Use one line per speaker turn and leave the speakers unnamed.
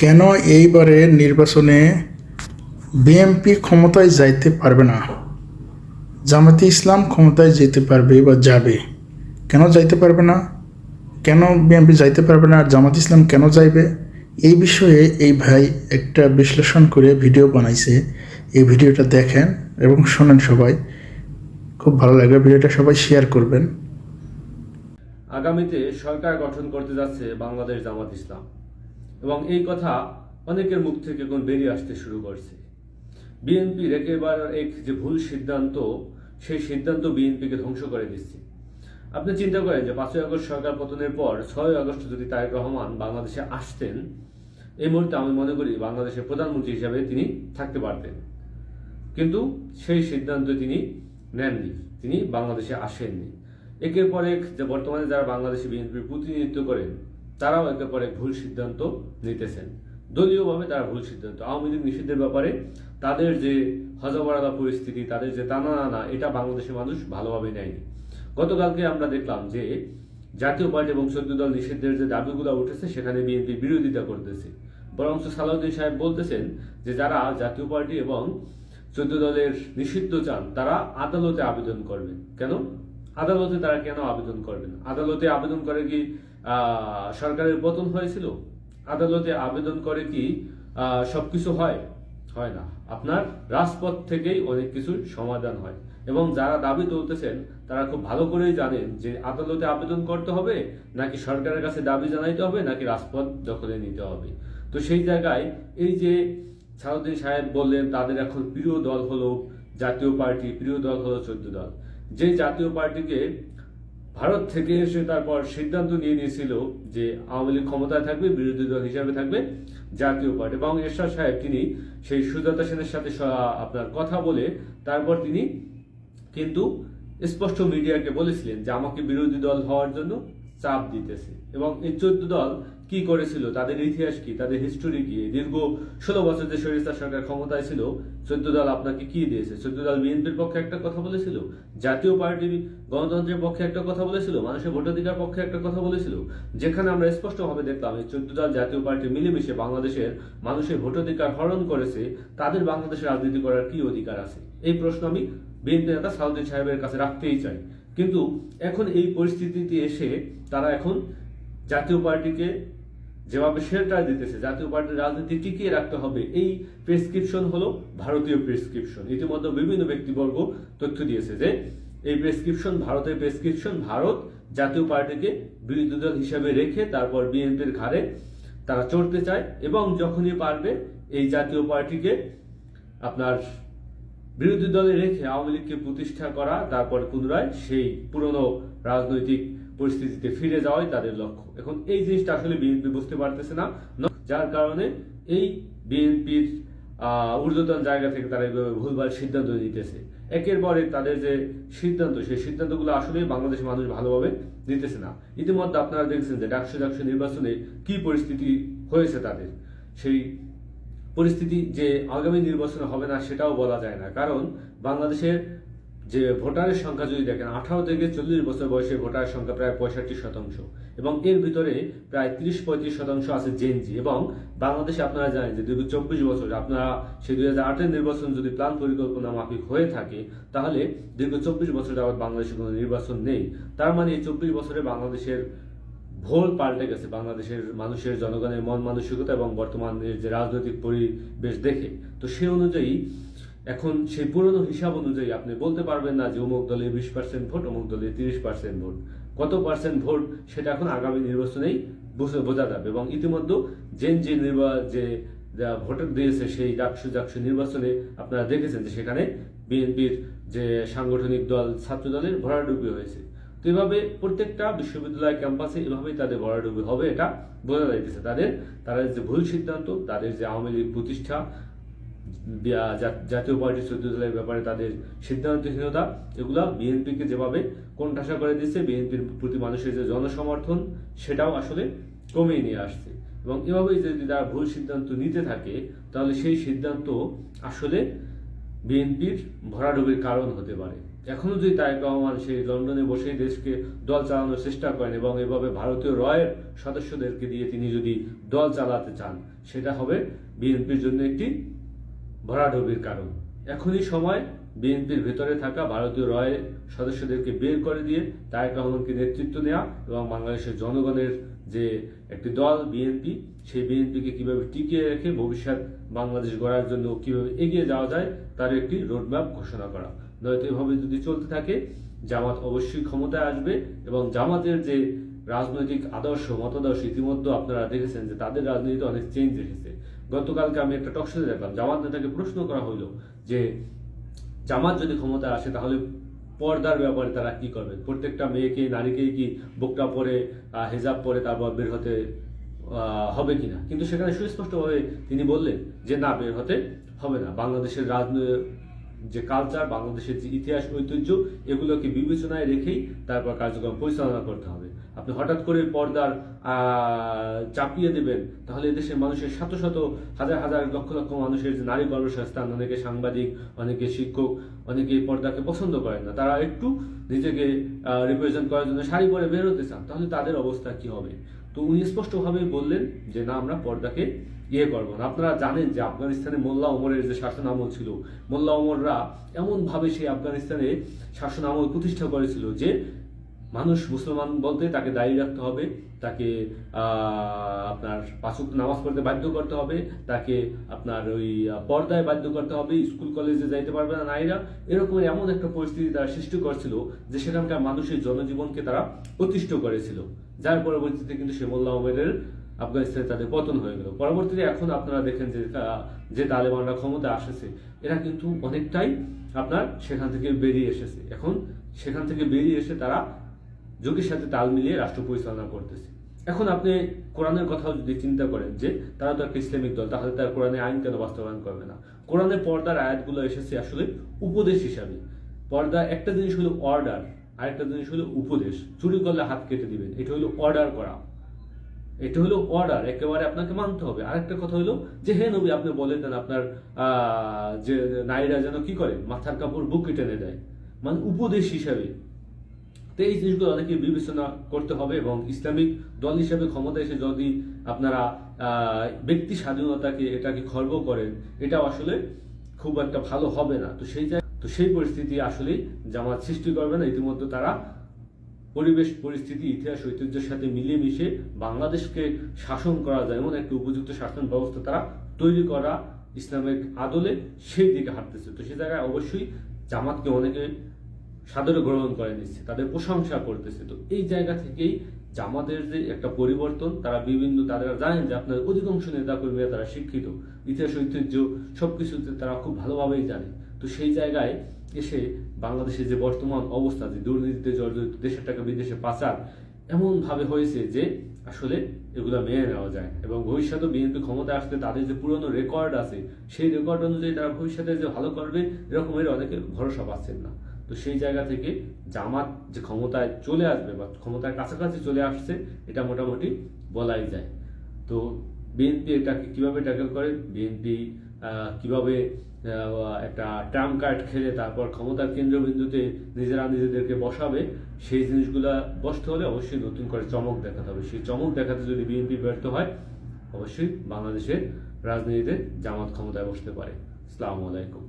কেন এইবারের নির্বাচনে বিএনপি ক্ষমতায় যাইতে পারবে না? জামায়াতে ইসলাম ক্ষমতায় যেতে পারবে বা যাবে, কেন যাইতে পারবে না? কেন বিএনপি যাইতে পারবে না আর জামায়াতে ইসলাম কেন যাইবে? এই বিষয়ে এই ভাই একটা বিশ্লেষণ করে ভিডিও বানাইছে। এই ভিডিওটা দেখেন এবং শোনেন সবাই, খুব ভালো লাগবে। ভিডিওটা সবাই শেয়ার করবেন।
আগামীতে সরকার গঠন করতে যাচ্ছে বাংলাদেশ জামাত ইসলাম, এবং এই কথা অনেকের মুখ থেকে এখন বেরিয়ে আসতে শুরু করছে। বিএনপির একেবারে এক যে ভুল সিদ্ধান্ত, সেই সিদ্ধান্ত বিএনপিকে ধ্বংস করে দিচ্ছে। আপনি চিন্তা করেন যে 5ই আগস্ট সরকার পতনের পর 6ই আগস্ট যদি তারেক রহমান বাংলাদেশে আসতেন, এই মুহূর্তে আমি মনে করি বাংলাদেশের প্রধানমন্ত্রী হিসাবে তিনি থাকতে পারতেন। কিন্তু সেই সিদ্ধান্ত তিনি নেননি, তিনি বাংলাদেশে আসেননি। একের পর এক যে বর্তমানে যারা বাংলাদেশে বিএনপির প্রতিনিধিত্ব করেন, তারাও একের পর এক ভুল সিদ্ধান্ত নিতেছেন। দলীয়ভাবে তারা ভুল সিদ্ধান্ত, আওয়ামী লীগ নিষিদ্ধের ব্যাপারে তাদের যে হজবরালা পরিস্থিতি, তাদের যে টানা আনা, এটা বাংলাদেশের মানুষ ভালোভাবে নেয়নি। গতকালকে আমরা দেখলাম যে জাতীয় পার্টি এবং 14 দল নিষিদ্ধের যে দাবিগুলো উঠেছে, সেখানে বিএনপি বিরোধিতা করতেছে। বরং সালাউদ্দিন সাহেব বলতেছেন যে যারা জাতীয় পার্টি এবং 14 দলের নিষিদ্ধ চান, তারা আদালতে আবেদন করবেন। কেন আদালতে তারা কেন আবেদন করবেন? আদালতে আবেদন করে কি সরকারের পতন হয়েছিল? আদালতে আবেদন করে কি সবকিছু হয়? হয় না। আপনার রাজপথ থেকেই অনেক কিছুর সমাধান হয়। এবং যারা দাবি তুলতেছেন, তারা খুব ভালো করেই জানেন যে আদালতে আবেদন করতে হবে, নাকি সরকারের কাছে দাবি জানাইতে হবে, নাকি রাজপথ দখলে নিতে হবে। তো সেই জায়গায় এই যে সালাউদ্দিন সাহেব বললেন তাদের এখন প্রিয় দল হলো জাতীয় পার্টি, প্রিয় দল হলো 14 দল। যে জাতীয় পার্টিকে ভারত থেকে এসে তারপর সিদ্ধান্ত নিয়ে নিয়েছিল যে আওয়ামী লীগ ক্ষমতায় থাকবে, বিরোধী দল হিসাবে থাকবে জাতীয় পার্টি, এবং এরশাদ সাহেব তিনি সেই সুজাতা সেনের সাথে আপনার কথা বলে তারপর তিনি কিন্তু স্পষ্ট মিডিয়াকে বলেছিলেন যে আমাকে বিরোধী দল হওয়ার জন্য চাপ দিতেছে। এবং এই 14 দল কি করেছিল, তাদের ইতিহাস কি, তাদের হিস্টোরি কি? দীর্ঘ 16 বছর যে স্বৈরাচার সরকার ক্ষমতায় ছিল, 14 দল আপনাকে কি দিয়েছে? 14 দল বিএনপির পক্ষে একটা কথা বলেছিল, জাতীয় পার্টি গণতন্ত্রের পক্ষে একটা কথা বলেছিল, মানুষের ভোটাধিকার পক্ষে একটা কথা বলেছিল। যেখানে আমরা স্পষ্টভাবে দেখলাম এই 14 দল জাতীয় পার্টি মিলেমিশে বাংলাদেশের মানুষের ভোটাধিকার হরণ করেছে, তাদের বাংলাদেশের রাজনীতি করার কি অধিকার আছে? এই প্রশ্ন আমি বিএনপি নেতা সালাউদ্দিন সাহেবের কাছে রাখতেই চাই। কিন্তু এখন এই পরিস্থিতিতে এসে তারা এখন জাতীয় পার্টিকে যেভাবে শেল্টার দিতেছে, জাতীয় পার্টির রাজনীতি টিকিয়ে রাখতে হবে, এই প্রেসক্রিপশন হলো ভারতীয় প্রেসক্রিপশন। ইতিমধ্যে বিভিন্ন ব্যক্তিবর্গ তথ্য দিয়েছে যে এই প্রেসক্রিপশন ভারতের প্রেসক্রিপশন। ভারত জাতীয় পার্টিকে বিরোধী দল হিসাবে রেখে তারপর বিএনপির ঘাড়ে তারা চড়তে চায়, এবং যখনই পারবে এই জাতীয় পার্টিকে আপনার বিরোধী দলে রেখে আওয়ামী লীগকে প্রতিষ্ঠা করা, তারপর পুনরায় সেই পুরনো রাজনৈতিক পরিস্থিতিতে ফিরে যাওয়াই তাদের লক্ষ্য। এখন এই জিনিসটা আসলে বিএনপি বুঝতে পারতেছে না, যার কারণে এই বিএনপির ঊর্ধ্বতন জায়গা থেকে তারা এইভাবে ভুলভাল সিদ্ধান্ত নিতেছে। একের পর এক তাদের যে সিদ্ধান্ত, সেই সিদ্ধান্তগুলো আসলে বাংলাদেশের মানুষ ভালোভাবে নিতেছে না। ইতিমধ্যে আপনারা দেখছেন যে ডাকসু নির্বাচনে কি পরিস্থিতি হয়েছে তাদের। সেই পরিস্থিতি যে আগামী নির্বাচনে হবে না সেটাও বলা যায় না, কারণ বাংলাদেশের যে ভোটারের সংখ্যা যদি দেখেন, 18 থেকে 40 বছর বয়সের ভোটারের সংখ্যা প্রায় 65%, এবং এর ভিতরে প্রায় 30-35% আছে জেনজি। এবং বাংলাদেশে আপনারা জানেন যে দীর্ঘ 24 বছর, আপনারা সেই 2008-এর নির্বাচন যদি প্ল্যান পরিকল্পনা মাফিক হয়ে থাকে, তাহলে দীর্ঘ 24 বছর যাবৎ বাংলাদেশে কোনো নির্বাচন নেই। তার মানে এই 24 বছরে বাংলাদেশের ভোল পাল্টে গেছে, বাংলাদেশের মানুষের জনগণের মন মানসিকতা এবং বর্তমানের যে রাজনৈতিক পরিবেশ দেখে। তো সেই অনুযায়ী এখন সেই পুরনো হিসাব অনুযায়ী আপনি বলতে পারবেন না যে অমুক দলে 20% ভোট, অমুক দলে 30% ভোট। কত পার্সেন্ট ভোট সেটা এখন আগামী নির্বাচনেই বোঝা যাবে। এবং ইতিমধ্যে যে ভোট দিয়েছে সেই ডাকসু নির্বাচনে আপনারা দেখেছেন যে সেখানে বিএনপির যে সাংগঠনিক দল ছাত্র দলের ভরাডুবি হয়েছে। তো এভাবে প্রত্যেকটা বিশ্ববিদ্যালয় ক্যাম্পাসে এভাবেই তাদের ভরাডুবি হবে, এটা বোঝা যাইতেছে। তারা যে ভুল সিদ্ধান্ত, তাদের যে আওয়ামী লীগ প্রতিষ্ঠা, জাতীয় পার্টি 14 দলের ব্যাপারে তাদের সিদ্ধান্তহীনতা, এগুলা বিএনপিকে যেভাবে কোণঠাসা করে দিচ্ছে, বিএনপির প্রতি মানুষের যে জনসমর্থন সেটাও আসলে কমিয়ে নিয়ে আসছে। এবং এভাবেই যদি তারা ভুল সিদ্ধান্ত নিতে থাকে, তাহলে সেই সিদ্ধান্ত আসলে বিএনপির ভরাডুবির কারণ হতে পারে। এখনো যদি তারেক রহমান সেই লন্ডনে বসেই দেশকে দল চালানোর চেষ্টা করেন এবং এভাবে ভারতীয় রয়ের সদস্যদেরকে দিয়ে তিনি যদি দল চালাতে চান, সেটা হবে বিএনপির জন্য একটি ভরাডুবির কারণ। এখনই সময় বিএনপির ভেতরে থাকা ভারতীয় রয়ের সদস্যদেরকে বের করে দিয়ে তারেক রহমানকে নেতৃত্ব নেওয়া এবং বাংলাদেশের জনগণের যে একটি দল বিএনপি, সেই বিএনপিকে কিভাবে টিকিয়ে রেখে ভবিষ্যৎ বাংলাদেশ গড়ার জন্য কিভাবে এগিয়ে যাওয়া যায় তার একটি রোডম্যাপ ঘোষণা করা। নয়তো এভাবে যদি চলতে থাকে জামাত অবশ্যই ক্ষমতায় আসবে এবং জামাতের যে রাজনৈতিক আদর্শ মতাদর্শ ইতিমধ্যে আপনারা দেখেছেন যে তাদের রাজনীতিতে অনেক চেঞ্জ এসেছে। গতকালকে আমি একটা টকশোতে দেখলাম, জামাত নেতাকে প্রশ্ন করা হলো যে জামাত যদি ক্ষমতায় আসে তাহলে পর্দার ব্যাপারে তারা কি করবে, প্রত্যেকটা মেয়েকে নারীকেই কি বোকটা পরে হেজাব পরে তারপর বের হতে হবে কিনা। কিন্তু সেখানে সুস্পষ্টভাবে তিনি বললেন যে না, বের হতে হবে না। বাংলাদেশের রাজনৈতিক যে কালচার, বাংলাদেশের যে ইতিহাস ঐতিহ্য, এগুলোকে বিবেচনায় রেখেই তারপর কার্যক্রম পরিচালনা করতে হবে। আপনি হঠাৎ করে পর্দার চাপিয়ে দেবেন, তাহলে এদেশের মানুষের শত শত হাজার হাজার লক্ষ লক্ষ মানুষের যে নারী কর্মসংস্থান, অনেকে সাংবাদিক, অনেকে শিক্ষক, অনেকে পর্দাকে পছন্দ করেন না, তারা একটু নিজেকে রিপ্রেজেন্ট করার জন্য শাড়ি পরে বের হতে চান, তাহলে তাদের অবস্থা কি হবে। তো উনি স্পষ্টভাবেই বললেন যে না, আমরা পর্দাকে করবো না। আপনারা জানেন যে আফগানিস্তানে মোল্লা ওমরের যে শাসন আমল ছিল, মোল্লা ওমররা এমনভাবে সেই আফগানিস্তানে শাসন আমল প্রতিষ্ঠা করেছিল যে মানুষ মুসলমান বলতে তাকে দাঁড়িয়ে রাখতে হবে, তাকে আপনার 5 ওয়াক্ত নামাজ পড়তে বাধ্য করতে হবে, তাকে আপনার ওই পর্দায় বাধ্য করতে হবে, স্কুল কলেজে যাইতে পারবে না নারীরা। এরকম এমন একটা পরিস্থিতি তারা সৃষ্টি করছিল যে সেখানকার মানুষের জনজীবনকে তারা অতিষ্ঠ করেছিল, যার পরবর্তীতে কিন্তু সে মোল্লা ওমরের আফগানিস্তানে তাদের পতন হয়ে গেল। পরবর্তীতে এখন আপনারা দেখেন যে তালেবানরা ক্ষমতা আসেছে, এরা কিন্তু অনেকটাই আপনার সেখান থেকে বেরিয়ে এসেছে। এখন সেখান থেকে বেরিয়ে এসে তারা যুগের সাথে তাল মিলিয়ে রাষ্ট্র পরিচালনা করতেছে। এখন আপনি কোরআনের কথাও যদি চিন্তা করেন যে তারা তো একটা ইসলামিক দল, তাহলে তার কোরআনের আইন কেন বাস্তবায়ন করবে না? কোরআনের পর্দার আয়াতগুলো এসেছে আসলে উপদেশ হিসাবে। পর্দা একটা জিনিস হলো অর্ডার, আরেকটা জিনিস হলো উপদেশ। চুরি করলে হাত কেটে দিবেন, এটা হলো অর্ডার করা, এটা হলো অর্ডার, একেবারে আপনাকে মানতে হবে। আরেকটা কথা হলো যে হে নবী, আপনি বলে দেন আপনার যে নারীরা যেন কি করে, মাথার কাপড় বুকে টেনে দেয়, মানে উপদেশ হিসাবে। তো এই জিনিসগুলো অনেকে বিবেচনা করতে হবে এবং ইসলামিক দল হিসেবে ক্ষমতা এসে যদি আপনারা ব্যক্তি স্বাধীনতাকে এটাকে খর্ব করেন, এটা আসলে খুব একটা ভালো হবে না। তো সেই পরিস্থিতি আসলে জামাত সৃষ্টি করবে না। ইতিমধ্যে তারা পরিবেশ পরিস্থিতি ইতিহাস ঐতিহ্যের সাথে মিলিয়ে মিশে বাংলাদেশকে শাসন করা যায় এমন একটা উপযুক্ত শাসন ব্যবস্থা তারা তৈরি করা ইসলামিক আদলে সেই দিকে হাঁটতেছে। তো সে জায়গায় অবশ্যই জামাতকে অনেকে সাদরে গ্রহণ করে নিচ্ছে, তাদের প্রশংসা করতেছে। তো এই জায়গা থেকেই জামাতের যে একটা পরিবর্তন, তারা তারা জানেন যে আপনার অধিকাংশ নেতাকর্মীরা তারা শিক্ষিত, ইতিহাস ঐতিহ্য সবকিছুতে তারা খুব ভালোভাবেই জানে। তো সেই জায়গায় এসে বাংলাদেশের যে বর্তমান অবস্থা, যে দুর্নীতিতে জর্জরিত, দেশের টাকা বিদেশে পাচার এমনভাবে হয়েছে যে আসলে এগুলো মেনে নেওয়া যায় না। এবং ভবিষ্যতে বিএনপি ক্ষমতা আসলে তাদের যে পুরনো রেকর্ড আছে, সেই রেকর্ড অনুযায়ী তারা ভবিষ্যতে যে ভালো করবে এরকমের অনেকে ভরসা পাচ্ছেন না। তো সেই জায়গা থেকে জামাত যে ক্ষমতায় চলে আসবে বা ক্ষমতার কাছাকাছি চলে আসছে, এটা মোটামুটি বলাই যায়। তো বিএনপি এটাকে কিভাবে ট্যাকেল করে, বিএনপি কিভাবে একটা ট্রাম কার্ড খেলে তারপর ক্ষমতার কেন্দ্রবিন্দুতে নিজেরা নিজেদেরকে বসাবে, সেই জিনিসগুলা বসতে হলে অবশ্যই নতুন করে চমক দেখাতে হবে। সেই চমক দেখাতে যদি বিএনপি ব্যর্থ হয়, অবশ্যই বাংলাদেশের রাজনীতিতে জামাত ক্ষমতায় বসতে পারে। আসসালামু আলাইকুম।